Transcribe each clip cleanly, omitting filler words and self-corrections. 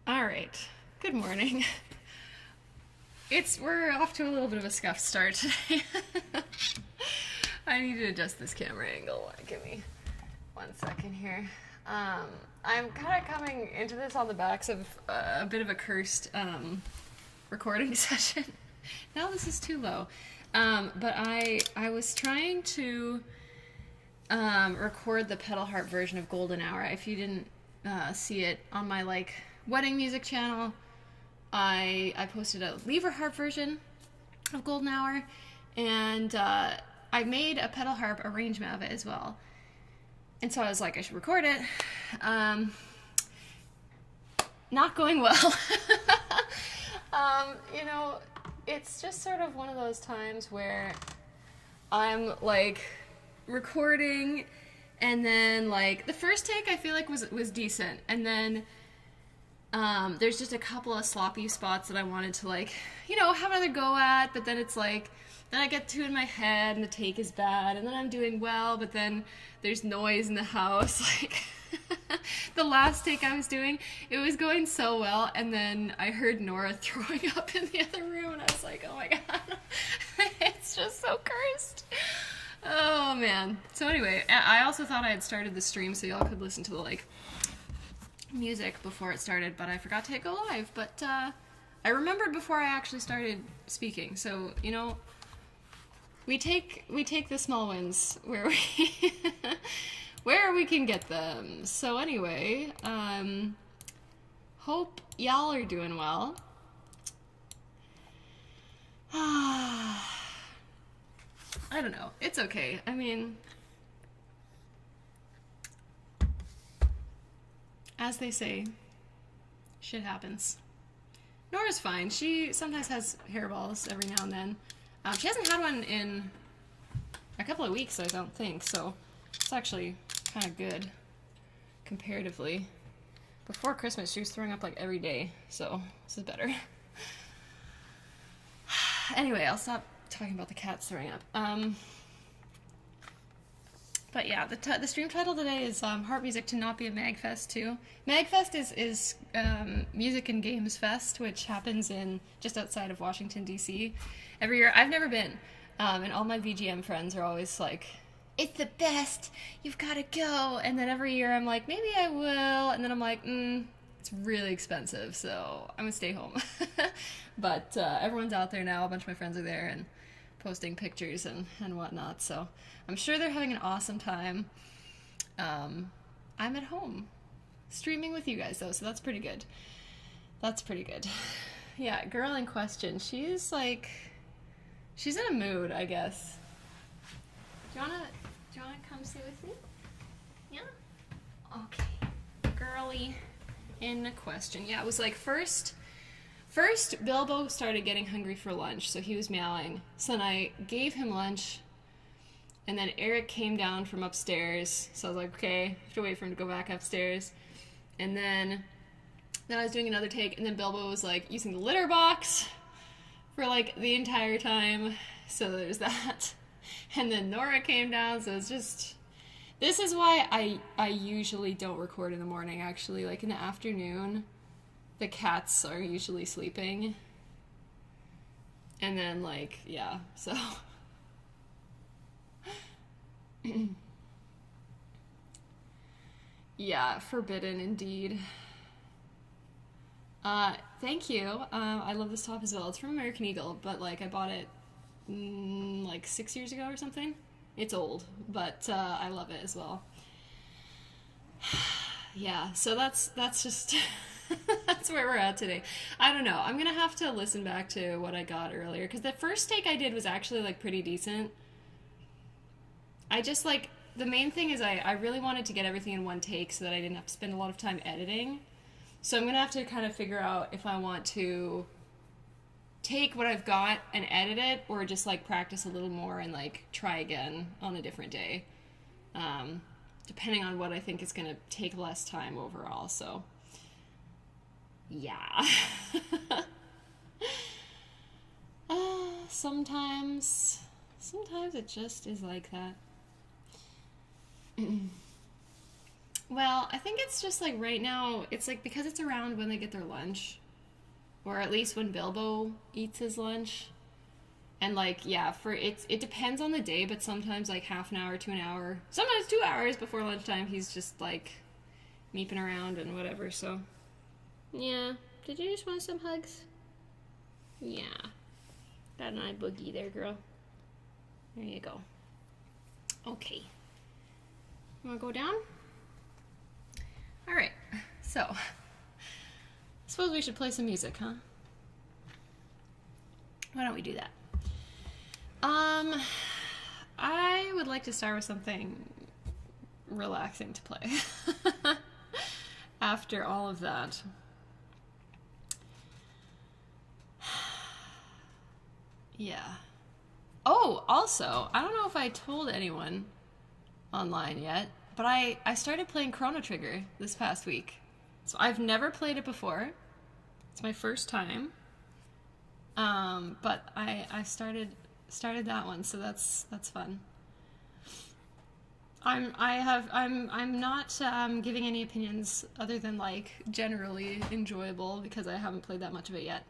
All right. Good morning. We're off to a little bit of a scuffed start today. I need to adjust this camera angle. Give me 1 second here. I'm kind of coming into this on the backs of a bit of a cursed recording session. Now this is too low. But I was trying to record the pedal harp version of Golden Hour. If you didn't see it on my wedding music channel, I posted a lever harp version of Golden Hour, and I made a pedal harp arrangement of it as well. And so I was like, I should record it. Not going well. It's just sort of one of those times where I'm recording, and then the first take I feel like was decent, and then there's just a couple of sloppy spots that I wanted to have another go at, but then it's then I get two in my head and the take is bad, and then I'm doing well, but then there's noise in the house. The last take I was doing, it was going so well, and then I heard Nora throwing up in the other room, and I was like, oh my god, it's just so cursed. Oh man. So anyway, I also thought I had started the stream so y'all could listen to the music before it started, but I forgot to hit go live. But I remembered before I actually started speaking. So we take the small wins where we where we can get them. So anyway, hope y'all are doing well. I don't know. It's okay. I mean, as they say, shit happens. Nora's fine. She sometimes has hairballs every now and then. She hasn't had one in a couple of weeks, I don't think, so it's actually kind of good, comparatively. Before Christmas, she was throwing up every day, so this is better. Anyway, I'll stop talking about the cats throwing up. But yeah, the stream title today is Harp Music to Not Be a MAGFest too. MAGFest is Music and Games Fest, which happens in just outside of Washington, D.C. every year. I've never been, and all my VGM friends are always like, it's the best, you've got to go. And then every year I'm like, maybe I will. And then I'm like, it's really expensive, so I'm going to stay home. But everyone's out there now. A bunch of my friends are there and posting pictures and whatnot, so I'm sure they're having an awesome time. I'm at home streaming with you guys though, so that's pretty good. Yeah, girl in question, she's in a mood, I guess. Do you wanna come sit with me? Yeah? Okay. Girly in question. Yeah, it was First, Bilbo started getting hungry for lunch, so he was meowing. So then I gave him lunch, and then Eric came down from upstairs, so I was like, okay, I have to wait for him to go back upstairs. And then I was doing another take, and then Bilbo was using the litter box for the entire time, so there's that. And then Nora came down, so it's just... This is why I usually don't record in the morning, actually. In the afternoon, the cats are usually sleeping. And then, yeah, so... Yeah, forbidden indeed. Thank you. I love this top as well. It's from American Eagle, but I bought it 6 years ago or something. It's old, but I love it as well. Yeah, so that's just that's where we're at today. I don't know. I'm gonna have to listen back to what I got earlier, because the first take I did was actually pretty decent. I just the main thing is I really wanted to get everything in one take so that I didn't have to spend a lot of time editing. So I'm gonna have to kind of figure out if I want to take what I've got and edit it, or just practice a little more and try again on a different day, depending on what I think is gonna take less time overall. So yeah. Sometimes it just is like that. Well, I think it's just like right now, it's like because it's around when they get their lunch, or at least when Bilbo eats his lunch. And like, yeah, it depends on the day, but sometimes like half an hour to an hour, sometimes 2 hours before lunchtime, he's just like meeping around and whatever. So, yeah. Did you just want some hugs? Yeah. Got an eye boogie there, girl. There you go. Okay. You wanna go down? All right. So, I suppose we should play some music, huh? Why don't we do that? I would like to start with something relaxing to play after all of that. Yeah. Oh, also, I don't know if I told anyone online yet, but I started playing Chrono Trigger this past week. So I've never played it before. It's my first time. But I started that one, so that's fun. I'm not giving any opinions other than like generally enjoyable because I haven't played that much of it yet.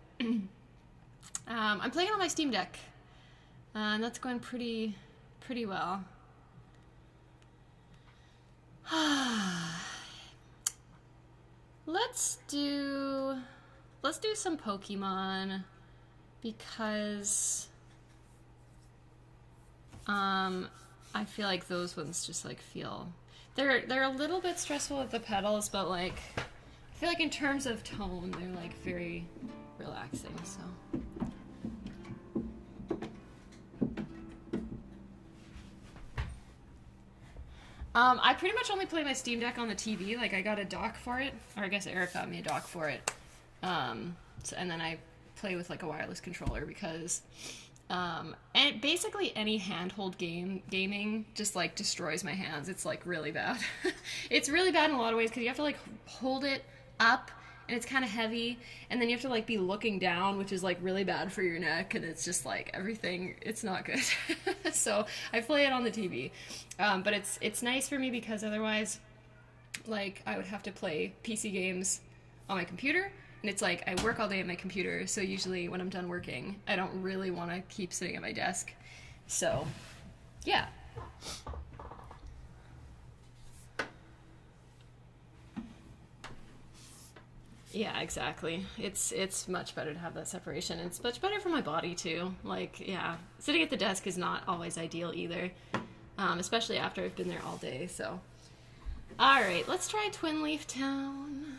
I'm playing it on my Steam Deck, and that's going pretty well. Let's do some Pokemon because I feel like those ones just like feel they're a little bit stressful with the pedals, but like I feel like in terms of tone they're like very relaxing. So I pretty much only play my Steam Deck on the TV. Like I got a dock for it, or I guess Eric got me a dock for it. And then I play with like a wireless controller because and basically any handhold gaming just like destroys my hands. It's like really bad. It's really bad in a lot of ways because you have to like hold it up and it's kind of heavy, and then you have to like be looking down, which is like really bad for your neck, and it's just like everything, it's not good. So I play it on the TV, but it's nice for me because otherwise like I would have to play PC games on my computer. And it's like, I work all day at my computer, so usually when I'm done working, I don't really want to keep sitting at my desk. So, yeah. Yeah, exactly. It's much better to have that separation. It's much better for my body, too. Like, yeah, sitting at the desk is not always ideal either, especially after I've been there all day, so. All right, let's try Twin Leaf Town.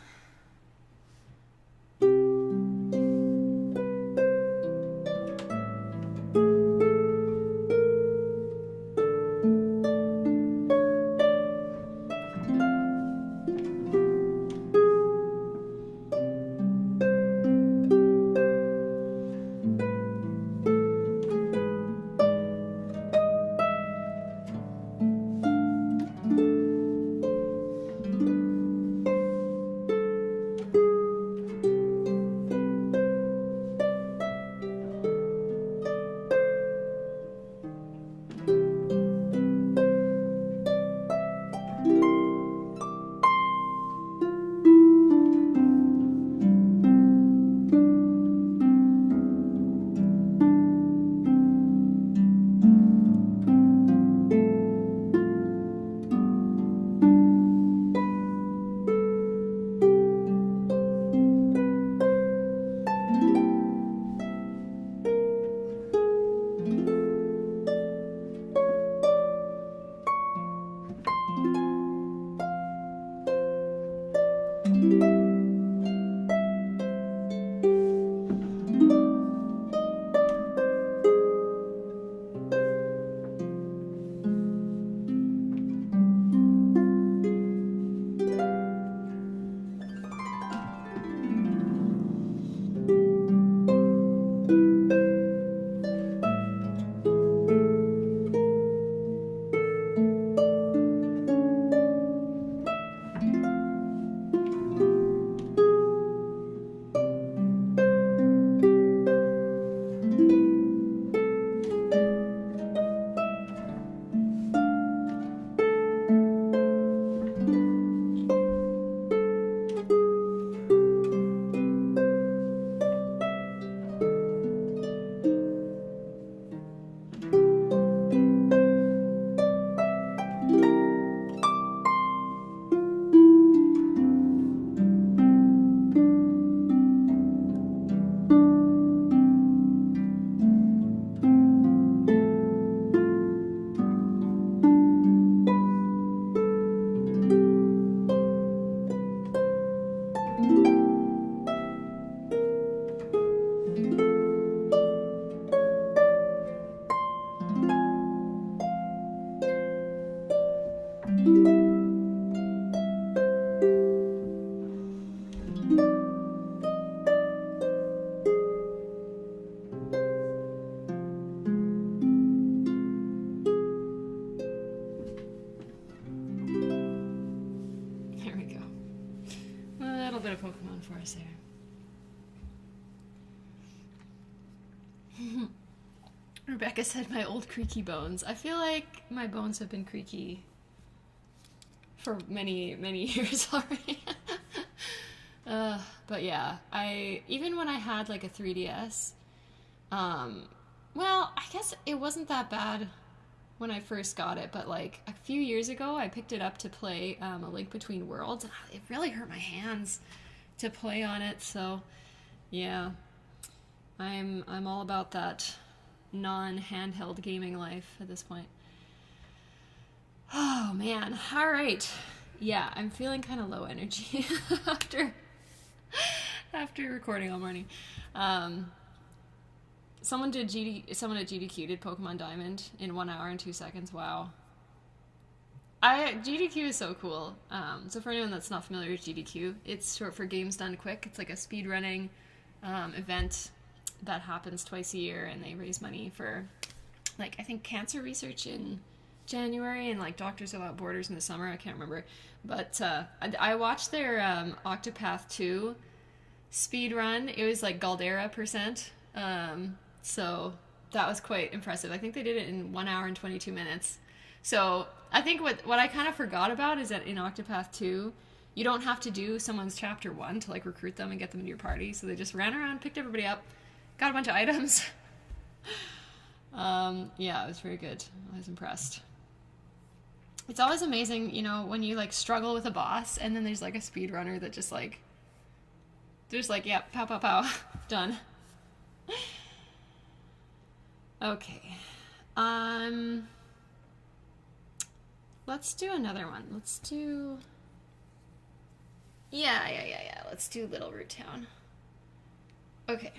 little bit of Pokemon for us there. Rebecca said my old creaky bones. I feel like my bones have been creaky for many, many years already. But yeah, even when I had like a 3DS, well, I guess it wasn't that bad when I first got it, but like a few years ago, I picked it up to play A Link Between Worlds, and it really hurt my hands to play on it. So, yeah, I'm all about that non-handheld gaming life at this point. Oh man! All right, yeah, I'm feeling kind of low energy after recording all morning. Someone at GDQ did Pokemon Diamond in 1 hour and 2 seconds. Wow. GDQ is so cool. So for anyone that's not familiar with GDQ, it's short for Games Done Quick. It's like a speedrunning event that happens twice a year, and they raise money for, like, I think cancer research in January and like Doctors Without Borders in the summer. I can't remember. But I watched their Octopath 2 speedrun. It was like Galdera %. So that was quite impressive. I think they did it in 1 hour and 22 minutes. So I think what I kind of forgot about is that in Octopath 2, you don't have to do someone's chapter 1 to like recruit them and get them into your party. So they just ran around, picked everybody up, got a bunch of items. Yeah, it was very good. I was impressed. It's always amazing, you know, when you like struggle with a boss and then there's like a speedrunner that just like, they're just like, yeah, pow, pow, pow, done. Okay. Let's do another one. Let's do... Yeah. Let's do Little Root Town. Okay.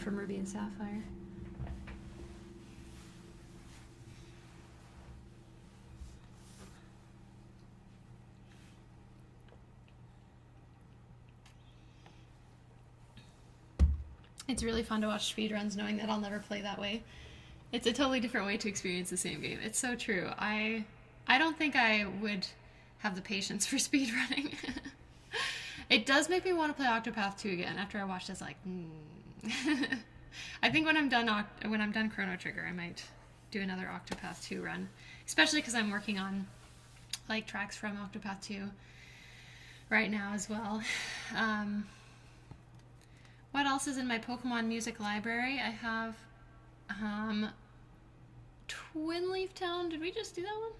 From Ruby and Sapphire. It's really fun to watch speedruns knowing that I'll never play that way. It's a totally different way to experience the same game. It's so true. I don't think I would have the patience for speedrunning. It does make me want to play Octopath 2 again. After I watch this, like, I think when I'm done Chrono Trigger, I might do another Octopath 2 run. Especially because I'm working on like tracks from Octopath 2 right now as well. What else is in my Pokemon music library? I have Twin Leaf Town. Did we just do that one?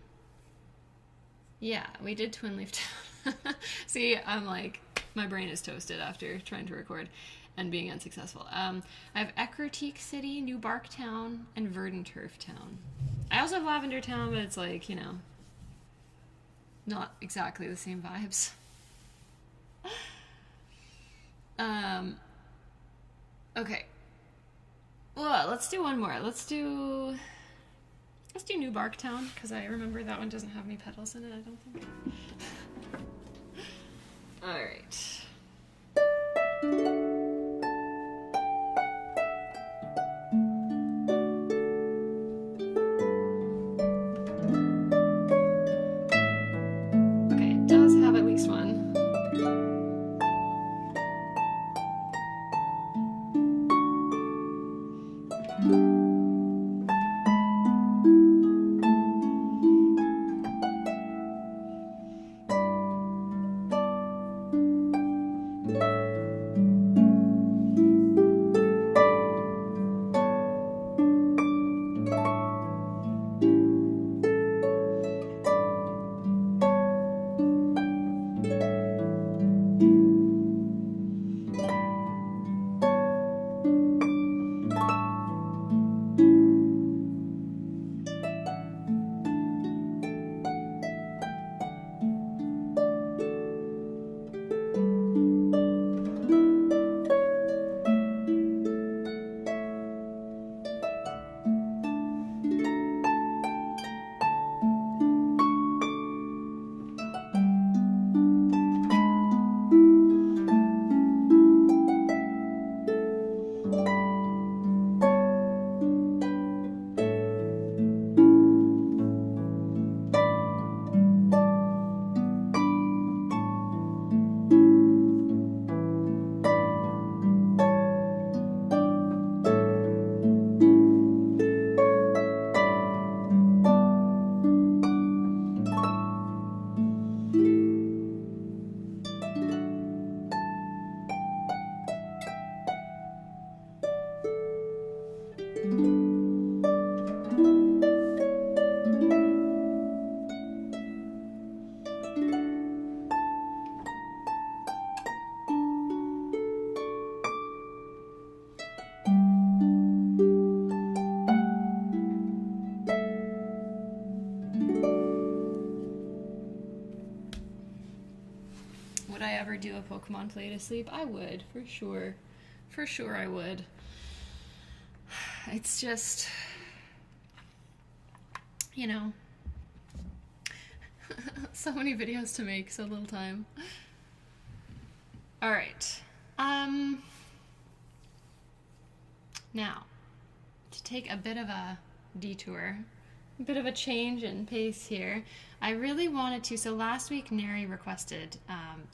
Yeah, we did Twin Leaf Town. See, I'm like, my brain is toasted after trying to record and being unsuccessful. I have Ecruteak City, New Bark Town, and Verdant Turf Town. I also have Lavender Town, but it's like, you know, not exactly the same vibes. Okay. Well, let's do one more. Let's do New Bark Town, because I remember that one doesn't have any petals in it, I don't think. Alright. Okay, it does have at least one. Do a Pokemon play to sleep? I would, for sure. For sure I would. It's just, you know, so many videos to make, so little time. Alright. Now, to take a bit of a detour, a bit of a change in pace here, I really wanted to, so last week Neri requested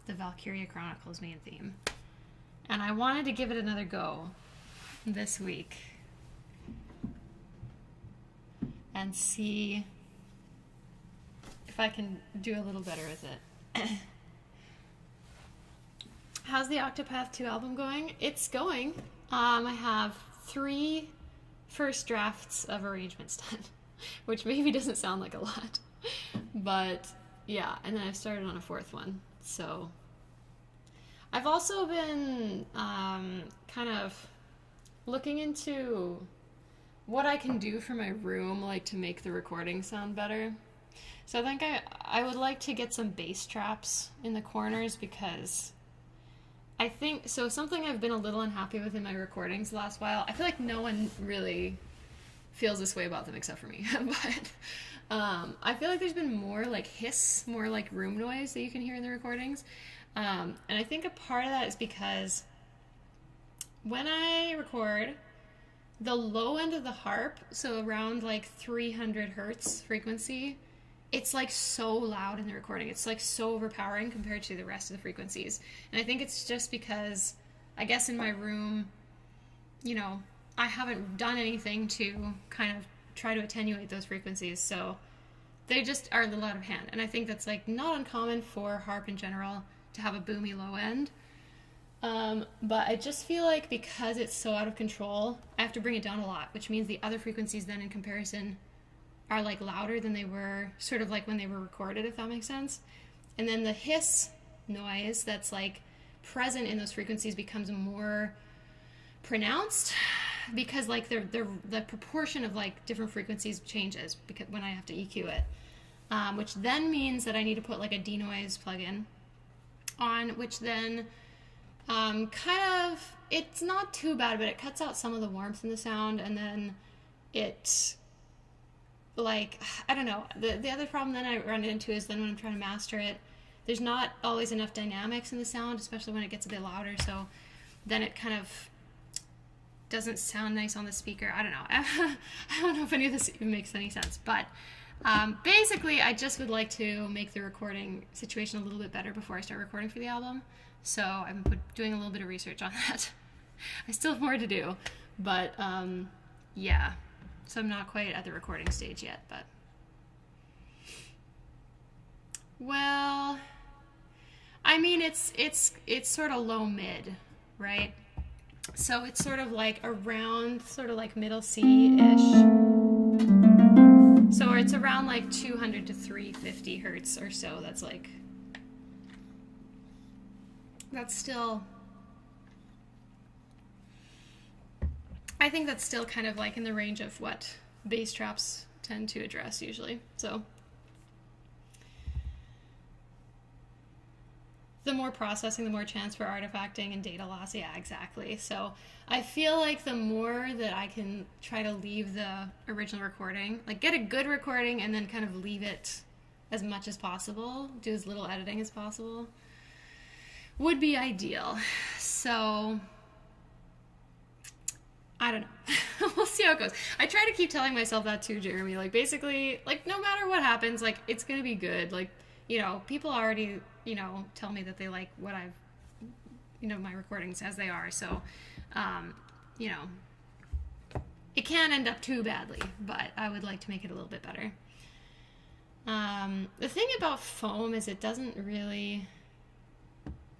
the Valkyria Chronicles main theme, and I wanted to give it another go this week and see if I can do a little better with it. How's the Octopath 2 album going? It's going. I have 3 first drafts of arrangements done, which maybe doesn't sound like a lot. But yeah, and then I've started on a 4th one. So I've also been kind of looking into what I can do for my room, like to make the recording sound better. So I think I would like to get some bass traps in the corners, because I think, so something I've been a little unhappy with in my recordings the last while, I feel like no one really feels this way about them except for me, but I feel like there's been more like hiss, more like room noise that you can hear in the recordings, and I think a part of that is because when I record, the low end of the harp, so around like 300 hertz frequency, it's like so loud in the recording. It's like so overpowering compared to the rest of the frequencies. And I think it's just because, I guess in my room, you know, I haven't done anything to kind of try to attenuate those frequencies. So they just are a little out of hand. And I think that's like not uncommon for harp in general to have a boomy low end. But I just feel like because it's so out of control, I have to bring it down a lot, which means the other frequencies then in comparison are like louder than they were sort of like when they were recorded, if that makes sense. And then the hiss noise that's like present in those frequencies becomes more pronounced because like the proportion of like different frequencies changes because when I have to EQ it, which then means that I need to put like a denoise plugin on, which then kind of, it's not too bad, but it cuts out some of the warmth in the sound, and then it, like, I don't know, the other problem then I run into is then when I'm trying to master it, there's not always enough dynamics in the sound, especially when it gets a bit louder, so then it kind of doesn't sound nice on the speaker. I don't know. I don't know if any of this even makes any sense, but basically I just would like to make the recording situation a little bit better before I start recording for the album. So I'm doing a little bit of research on that. I still have more to do, but yeah. So I'm not quite at the recording stage yet, but well, I mean it's sort of low mid, right? So it's sort of like around sort of like middle C-ish. So it's around like 200 to 350 hertz or so. That's like, that's still, I think that's still kind of like in the range of what bass traps tend to address usually. So the more processing, the more chance for artifacting and data loss. Yeah, exactly. So I feel like the more that I can try to leave the original recording, like get a good recording and then kind of leave it as much as possible, do as little editing as possible, would be ideal. So I don't know. We'll see how it goes. I try to keep telling myself that too, Jeremy. Like basically, like no matter what happens, like it's gonna be good. Like, you know, people already, you know, tell me that they like what I've, you know, my recordings as they are. So, you know, it can't end up too badly, but I would like to make it a little bit better. The thing about foam is it doesn't really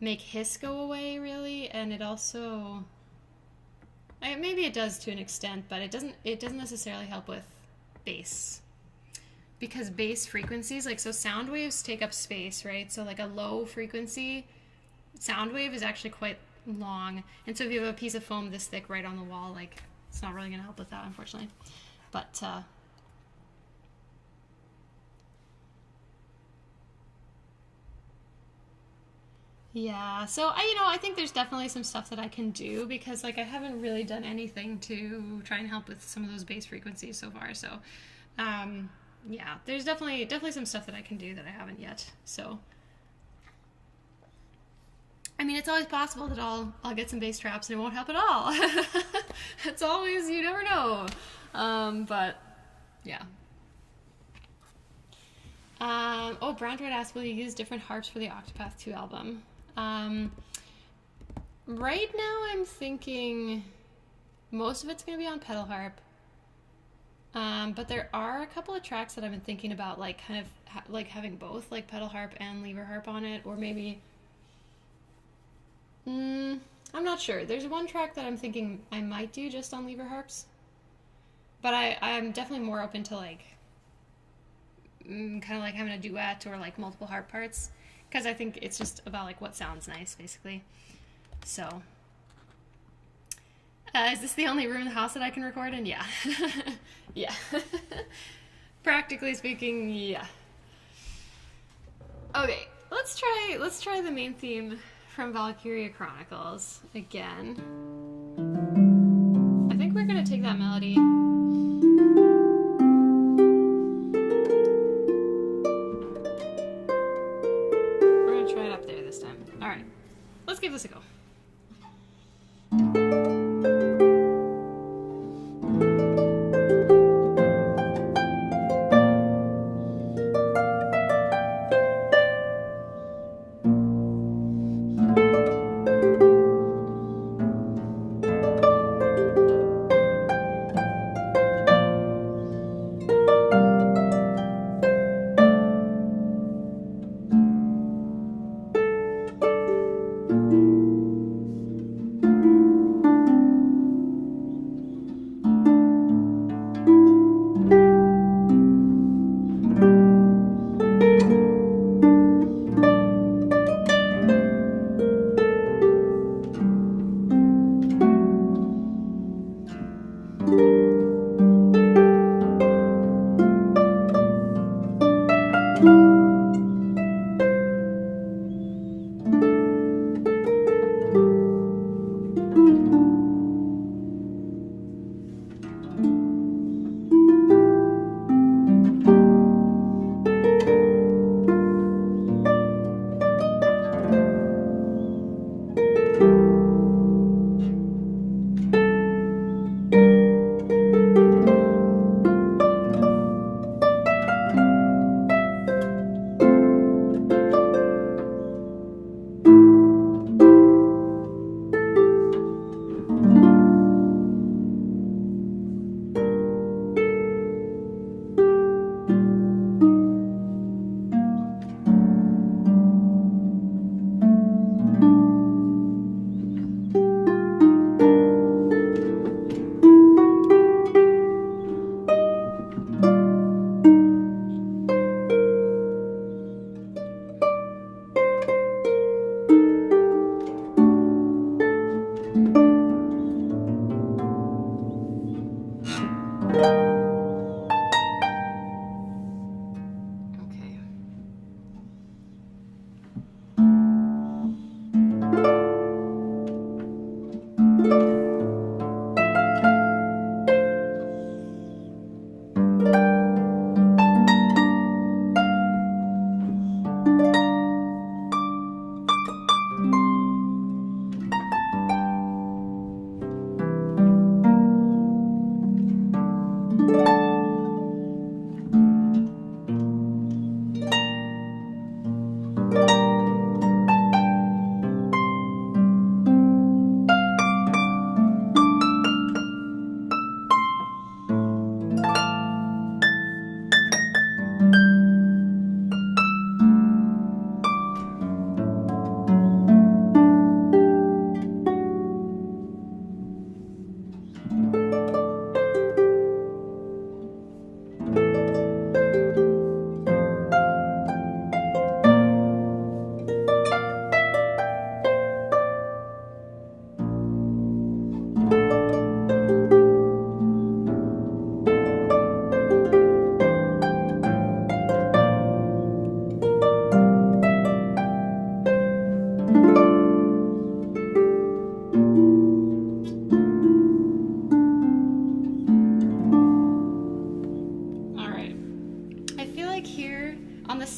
make hiss go away really, and it also, maybe it does to an extent, but it doesn't necessarily help with bass, because bass frequencies, like, so sound waves take up space, right? So like a low frequency sound wave is actually quite long, and so if you have a piece of foam this thick right on the wall, like it's not really going to help with that, unfortunately. But yeah, so I think there's definitely some stuff that I can do, because like I haven't really done anything to try and help with some of those bass frequencies so far. So yeah, there's definitely some stuff that I can do that I haven't yet. So I mean, it's always possible that I'll get some bass traps and it won't help at all. It's always, you never know. But yeah. Oh, Brandroid asked, will you use different harps for the Octopath 2 album? Right now I'm thinking most of it's going to be on pedal harp. But there are a couple of tracks that I've been thinking about, like kind of like having both, like pedal harp and lever harp on it, or maybe I'm not sure. There's one track that I'm thinking I might do just on lever harps, but I'm definitely more open to like kind of like having a duet or like multiple harp parts, because I think it's just about like what sounds nice, basically. So is this the only room in the house that I can record in? Yeah. Yeah. Practically speaking, yeah. Okay, let's try the main theme from Valkyria Chronicles again. I think we're gonna take that melody. We're gonna try it up there this time. Alright, let's give this a go.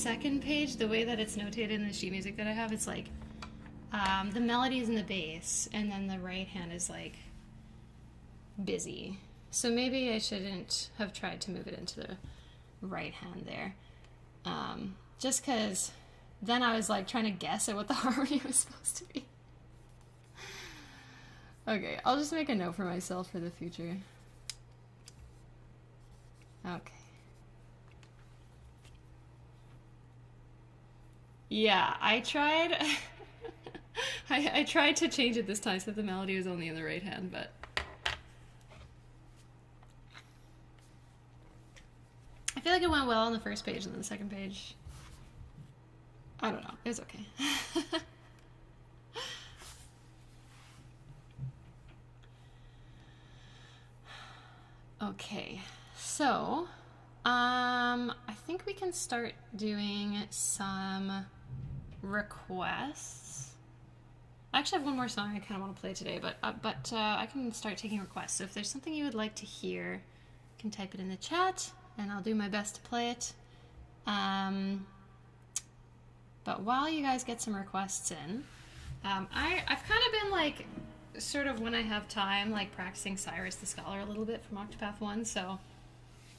second page, the way that it's notated in the sheet music that I have, it's like the melody is in the bass, and then the right hand is like busy. So maybe I shouldn't have tried to move it into the right hand there. Just because then I was like trying to guess at what the harmony was supposed to be. Okay, I'll just make a note for myself for the future. Okay. Yeah, I tried. I tried to change it this time so the melody was only in the right hand, but I feel like it went well on the first page and then the second page, I don't know. It was okay. Okay, so I think we can start doing some requests. I actually have one more song I kind of want to play today, but I can start taking requests. So if there's something you would like to hear, you can type it in the chat, and I'll do my best to play it. But while you guys get some requests in, I've kind of been like, sort of when I have time, like practicing Cyrus the Scholar a little bit from Octopath 1, so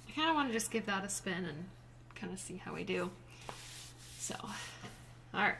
I kind of want to just give that a spin and kind of see how we do. So, alright.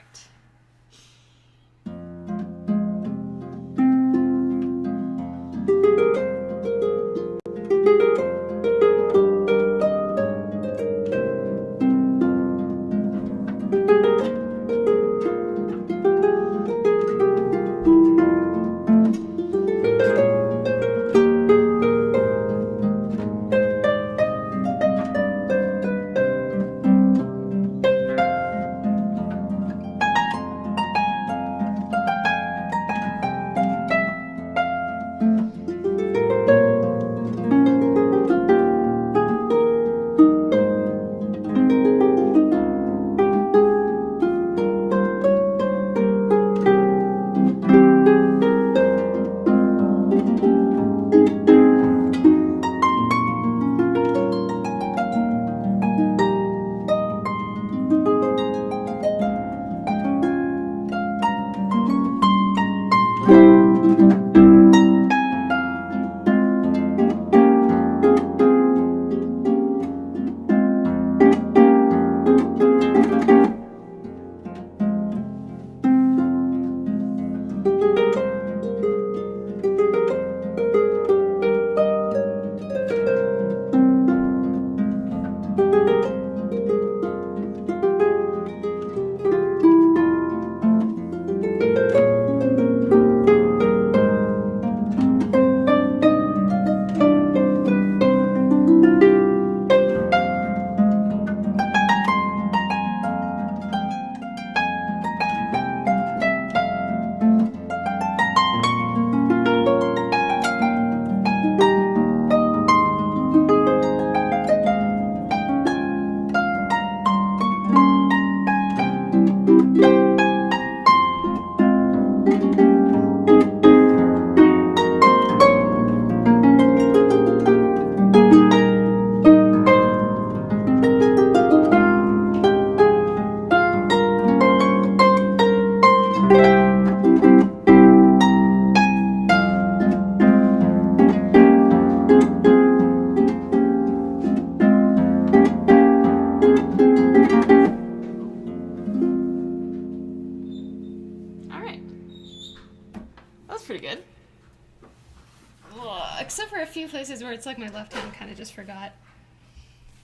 few places where it's like my left hand kind of just forgot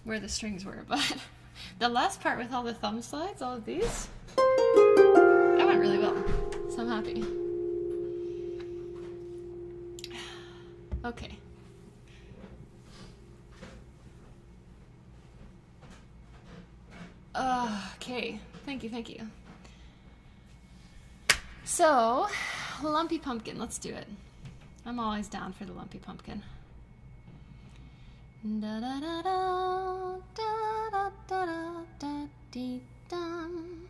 where the strings were, but the last part with all the thumb slides, all of these, that went really well. So I'm happy. Okay. Okay. Thank you. So, lumpy pumpkin. Let's do it. I'm always down for the lumpy pumpkin. Da da da da da da da da dee dum.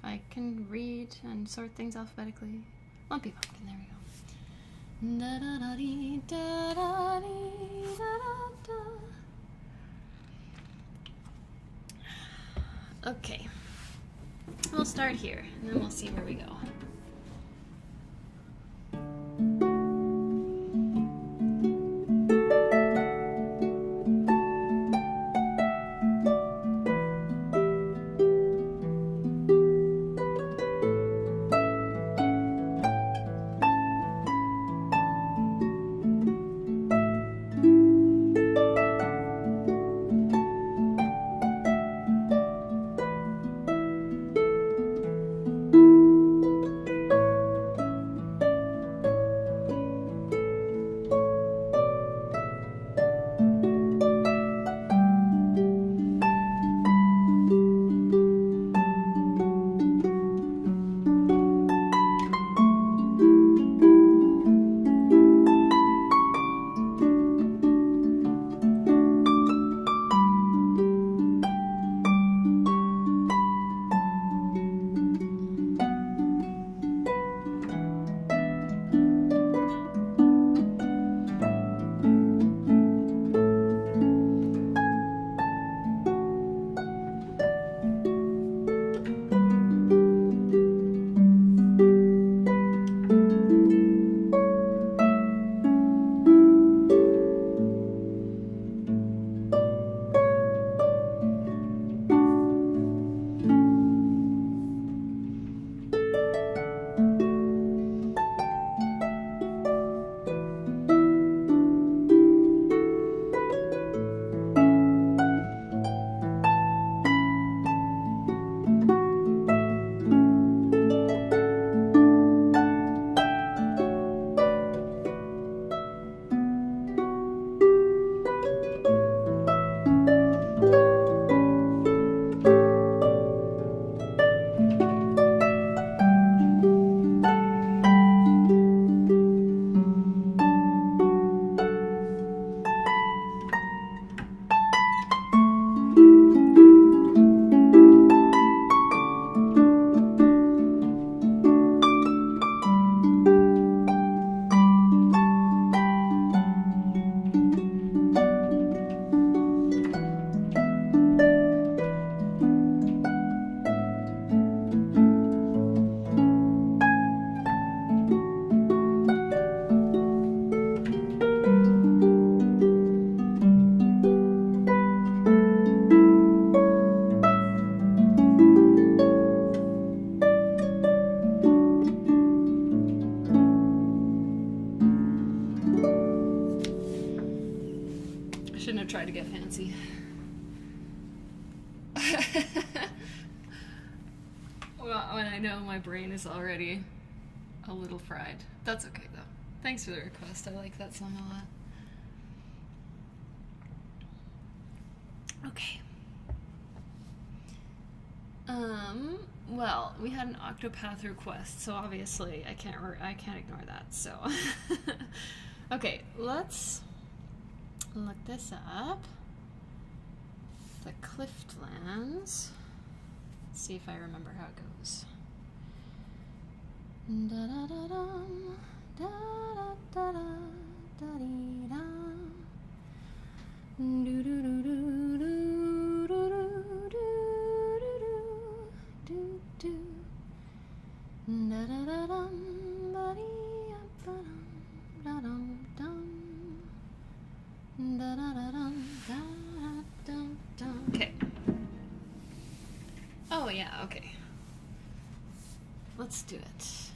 I can read and sort things alphabetically. Lumpy pumpkin. There we go. Da da da dee da da dee da da da. Okay. We'll start here, and then we'll see where we go. Try to get fancy. Well, when I know my brain is already a little fried. That's okay though. Thanks for the request. I like that song a lot. Okay. Well, we had an Octopath request, so obviously I can't ignore that. So, okay, let's look this up. The Cliftlands. Let's see if I remember how it goes. Da da da dum, da da da da da dee dum. Do do do do do do do do do. Da da da dum, ba dee ba dum, da dum dum. Da da da dum, da dum dum. Okay. Oh yeah, okay. Let's do it.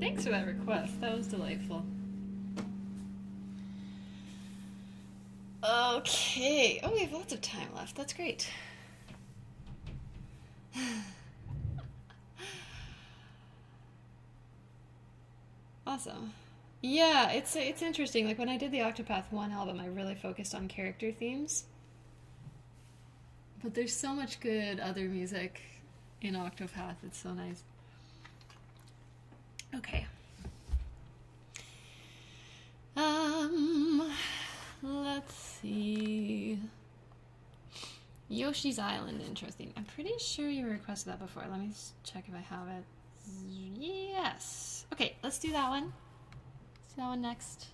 Thanks for that request. That was delightful. Okay. Oh, we have lots of time left. That's great. Awesome. Yeah, it's interesting. Like when I did the Octopath 1 album, I really focused on character themes. But there's so much good other music in Octopath. It's so nice. Okay. Let's see. Yoshi's Island, interesting. I'm pretty sure you requested that before. Let me check if I have it. Yes. Okay, let's do that one. Let's do that one next.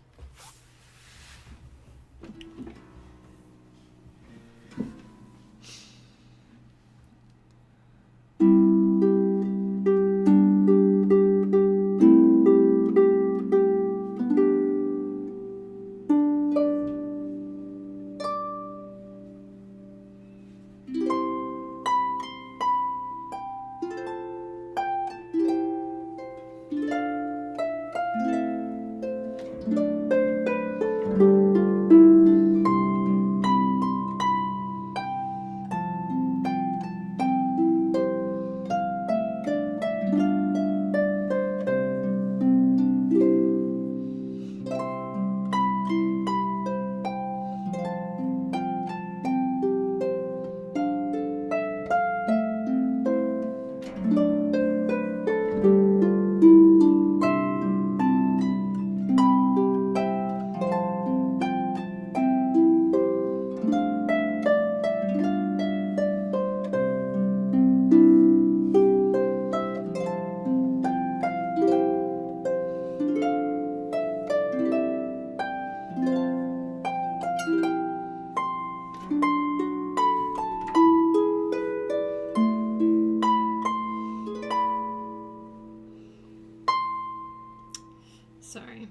Sorry.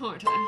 One more time.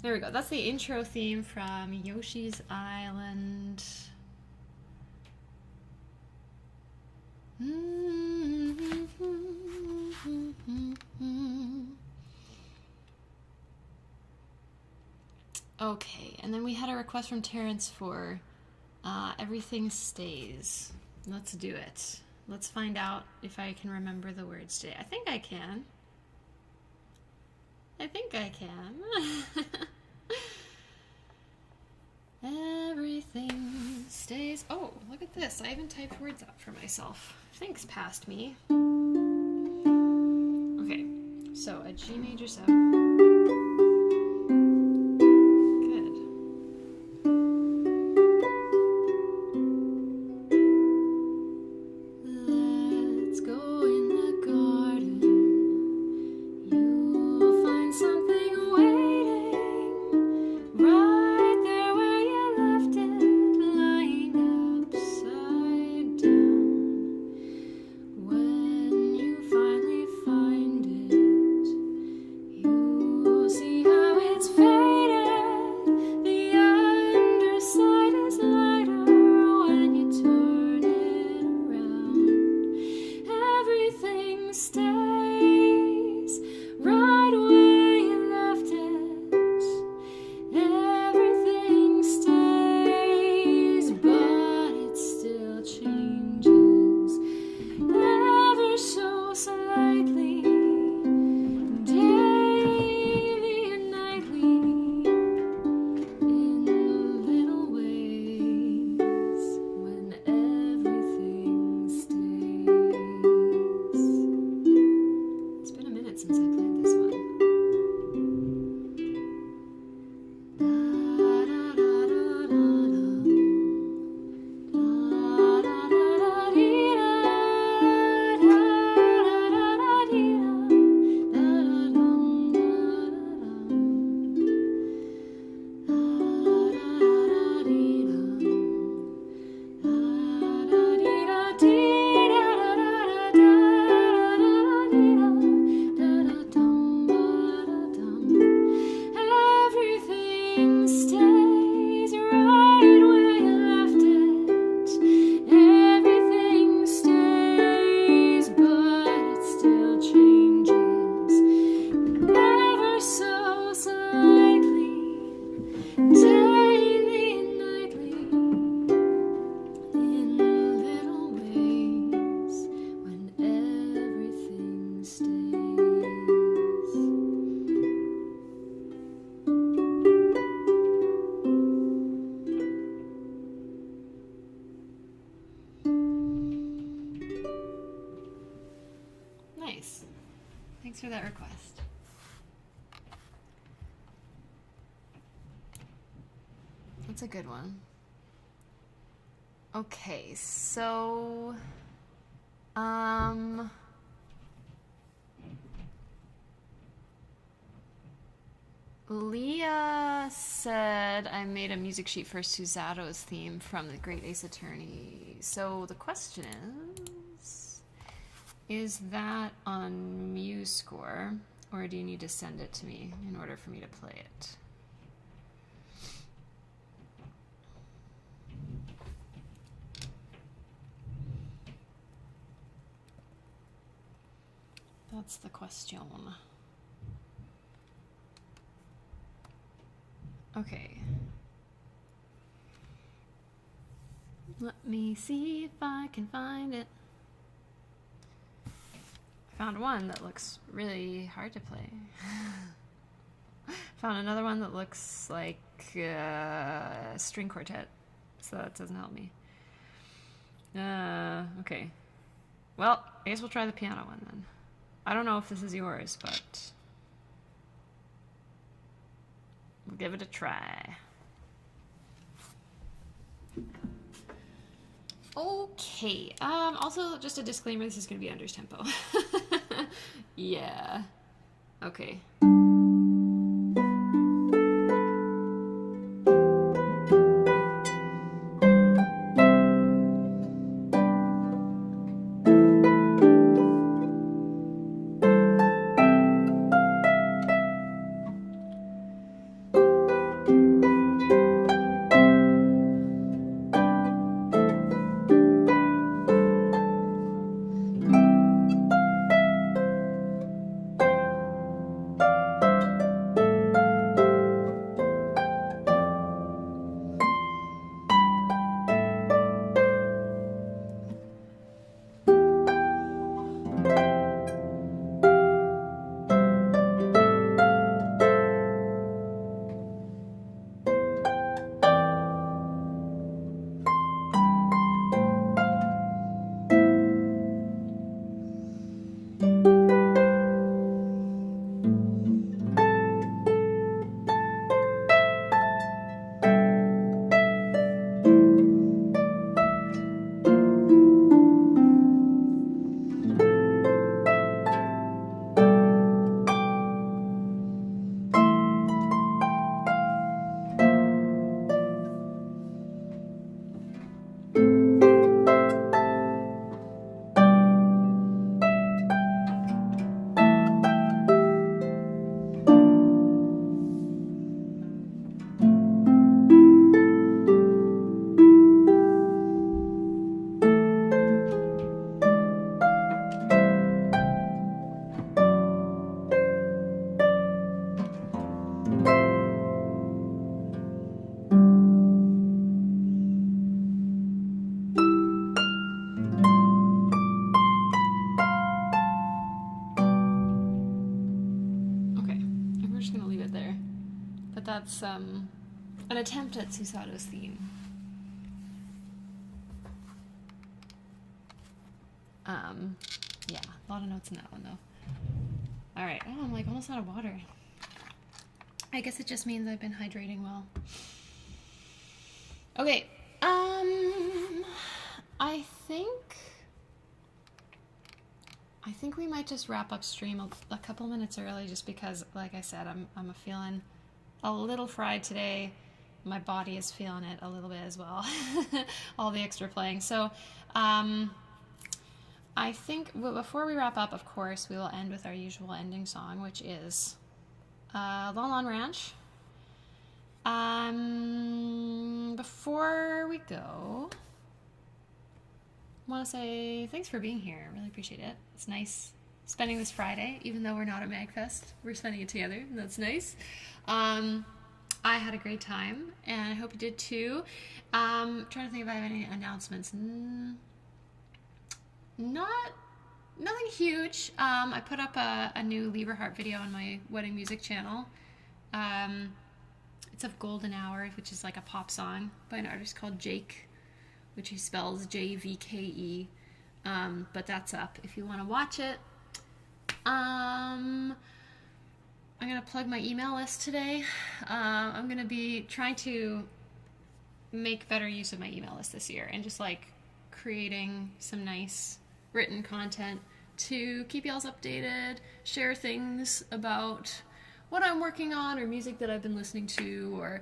There we go. That's the intro theme from Yoshi's Island. Okay, and then we had a request from Terrence for Everything Stays. Let's do it. Let's find out if I can remember the words today. I think I can. Everything stays. Oh, look at this. I even typed words up for myself. Thanks, past me. Okay, so a G major 7. You for that request. That's a good one. Okay, so Leah said I made a music sheet for Susato's theme from The Great Ace Attorney. So the question is that on MuseScore, or do you need to send it to me in order for me to play it? That's the question. Okay. Let me see if I can find it. I found one that looks really hard to play. Found another one that looks like a string quartet, so that doesn't help me. Okay. Well, I guess we'll try the piano one then. I don't know if this is yours, but we'll give it a try. Okay. Also, just a disclaimer, this is going to be under tempo. Yeah. Okay. That's an attempt at Susato's theme. Yeah, a lot of notes in that one though. Alright, oh, I'm like almost out of water. I guess it just means I've been hydrating well. Okay, I think we might just wrap up stream a couple minutes early just because, like I said, I'm feeling a little fried today. My body is feeling it a little bit as well. All the extra playing. So I think before we wrap up, of course, we will end with our usual ending song, which is Lon Lon Ranch. Before we go, I want to say thanks for being here. I really appreciate it. It's nice spending this Friday, even though we're not at MAGFest. We're spending it together, and that's nice. I had a great time, and I hope you did too. Trying to think if I have any announcements. Nothing huge. I put up a new Harp video on my wedding music channel. It's of Golden Hour, which is like a pop song by an artist called Jake, which he spells Jvke. But that's up if you want to watch it. I'm gonna plug my email list today. I'm gonna be trying to make better use of my email list this year and just like creating some nice written content to keep y'all's updated, share things about what I'm working on or music that I've been listening to, or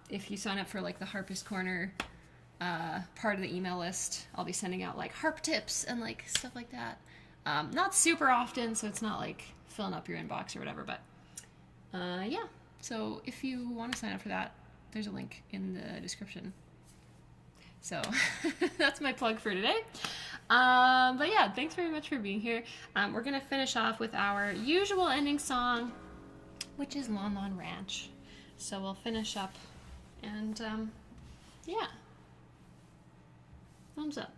if you sign up for like the Harpist Corner part of the email list, I'll be sending out like harp tips and like stuff like that. Not super often, so it's not like filling up your inbox or whatever, but yeah. So if you want to sign up for that, there's a link in the description. So that's my plug for today. But yeah, thanks very much for being here. We're going to finish off with our usual ending song, which is Lon Lon Ranch. So we'll finish up and yeah. Thumbs up.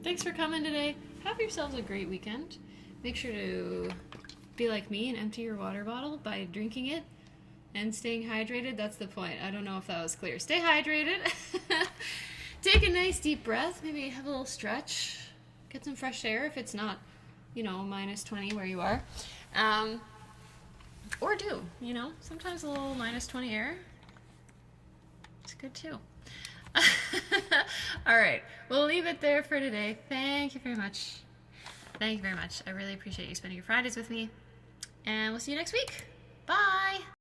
Thanks for coming today. Have yourselves a great weekend. Make sure to be like me and empty your water bottle by drinking it and staying hydrated. That's the point. I don't know if that was clear. Stay hydrated. Take a nice deep breath. Maybe have a little stretch. Get some fresh air if it's not, minus 20 where you are. Or do, sometimes a little minus 20 air. It's good too. All right, we'll leave it there for today. Thank you very much. Thank you very much. I really appreciate you spending your Fridays with me. And we'll see you next week. Bye.